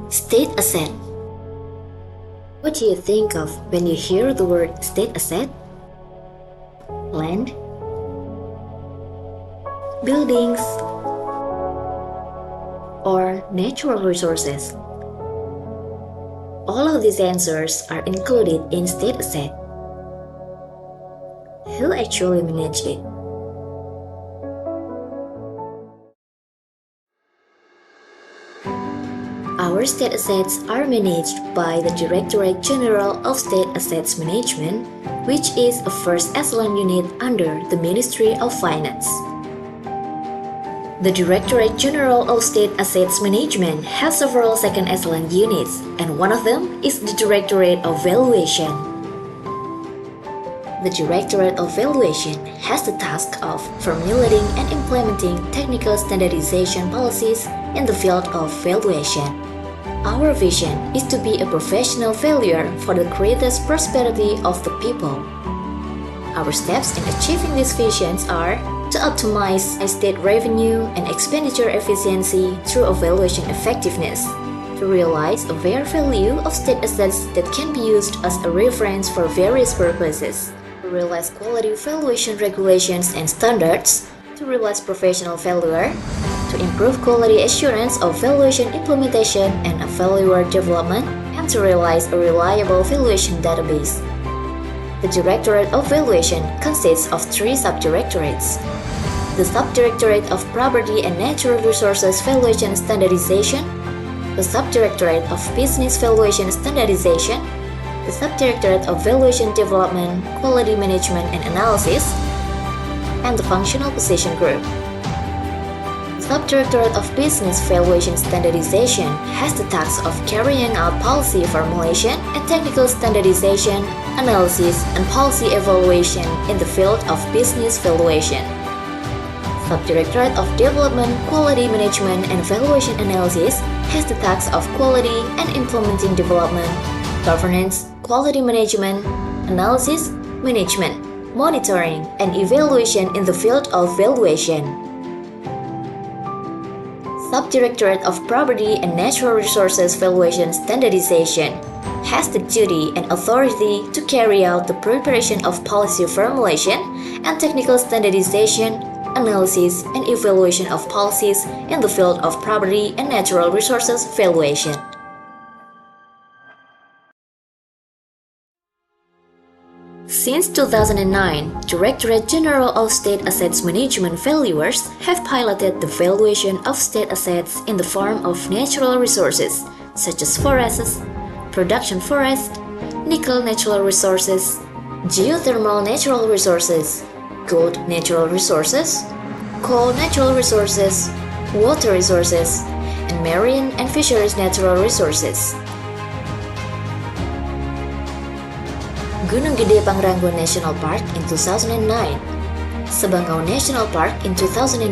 State asset. What do you think of when you hear the word state asset? Land, buildings, or natural resources? All of these answers are included in state asset. Who actually manages it? Our state assets are managed by the Directorate General of State Assets Management, which is a first echelon unit under the Ministry of Finance. The Directorate General of State Assets Management has several second echelon units, and one of them is the Directorate of Valuation. The Directorate of Valuation has the task of formulating and implementing technical standardization policies in the field of valuation. Our vision is to be a professional valuer for the greatest prosperity of the people. Our steps in achieving these visions are to optimize state revenue and expenditure efficiency through evaluation effectiveness, to realize a fair value of state assets that can be used as a reference for various purposes, to realize quality valuation regulations and standards, to realize professional valuer, to improve quality assurance of valuation implementation and valuer development, and to realize a reliable valuation database. The Directorate of Valuation consists of 3 subdirectorates: the Subdirectorate of Property and Natural Resources Valuation Standardization, the Subdirectorate of Business Valuation Standardization, the Subdirectorate of Valuation Development, Quality Management and Analysis, and the Functional Position Group. Subdirectorate of Business Valuation Standardization has the task of carrying out policy formulation and technical standardization, analysis, and policy evaluation in the field of business valuation. Subdirectorate of Development, Quality Management, and Valuation Analysis has the task of quality and implementing development, governance, quality management, analysis, management, monitoring, and evaluation in the field of valuation. Subdirectorate of Property and Natural Resources Valuation Standardization has the duty and authority to carry out the preparation of policy formulation and technical standardization, analysis, and evaluation of policies in the field of property and natural resources valuation. Since 2009, Directorate General of State Assets Management valuers have piloted the valuation of state assets in the form of natural resources, such as forests, production forest, nickel natural resources, geothermal natural resources, gold natural resources, coal natural resources, water resources, and marine and fisheries natural resources. Gunung Gede Pangrango National Park in 2009, Sebangau National Park in 2011,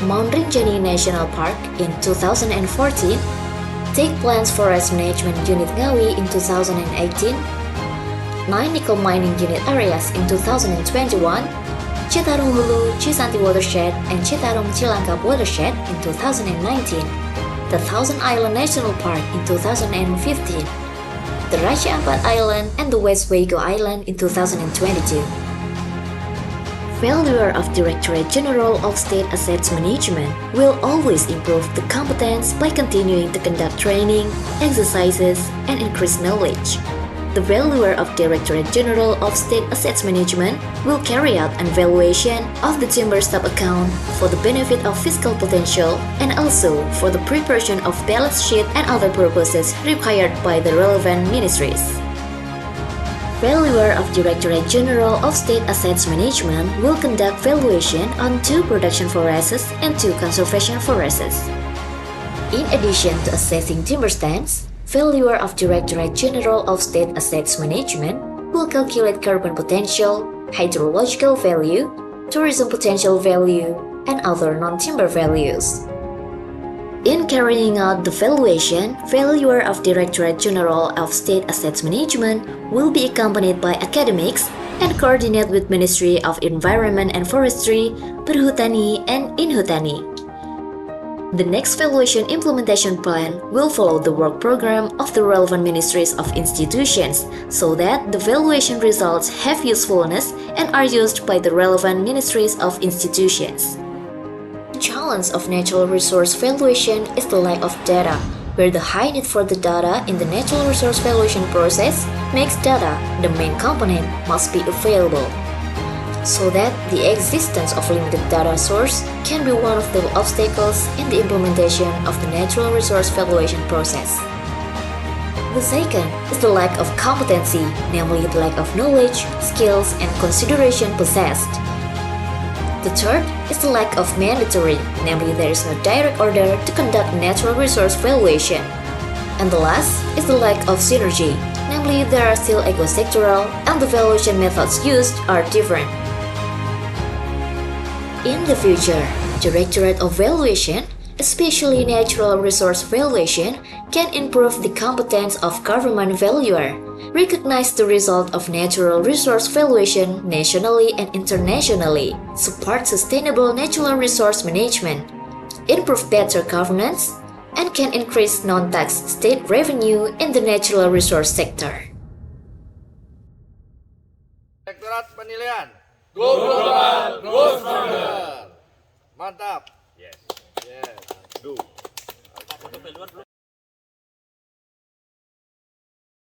Mount Rinjani National Park in 2014, Take Plants Forest Management Unit Ngawi in 2018, 9 nickel mining unit areas in 2021, Citarum Hulu, Cisanti Watershed, and Citarum Cilangkap Watershed in 2019, the Thousand Island National Park in 2015, the Raja Ampat Island and the West Wago Island in 2022. Valuer of Directorate General of State Assets Management will always improve the competence by continuing to conduct training, exercises, and increase knowledge. The valuer of Directorate General of State Assets Management will carry out an valuation of the timber sub-account for the benefit of fiscal potential and also for the preparation of balance sheet and other purposes required by the relevant ministries. Valuer of Directorate General of State Assets Management will conduct valuation on 2 production forests and 2 conservation forests. In addition to assessing timber stands, Valuer of Directorate General of State Assets Management will calculate carbon potential, hydrological value, tourism potential value, and other non-timber values. In carrying out the valuation, Valuer of Directorate General of State Assets Management will be accompanied by academics and coordinate with Ministry of Environment and Forestry, Perhutani, and Inhutani. The next valuation implementation plan will follow the work program of the relevant ministries of institutions so that the valuation results have usefulness and are used by the relevant ministries of institutions. The challenge of natural resource valuation is the lack of data, where the high need for the data in the natural resource valuation process makes data the main component must be available, so that the existence of limited data source can be one of the obstacles in the implementation of the natural resource valuation process. The second is the lack of competency, namely the lack of knowledge, skills, and consideration possessed. The third is the lack of mandatory, namely there is no direct order to conduct natural resource valuation. And the last is the lack of synergy, namely there are still ego-sectoral and the valuation methods used are different. In the future, Directorate of Valuation, especially natural resource valuation, can improve the competence of government valuer, recognize the result of natural resource valuation nationally and internationally, support sustainable natural resource management, improve better governance, and can increase non-tax state revenue in the natural resource sector. Direktorat penilaian. Go global, go stronger. Mantap. Yes. Yes. Do.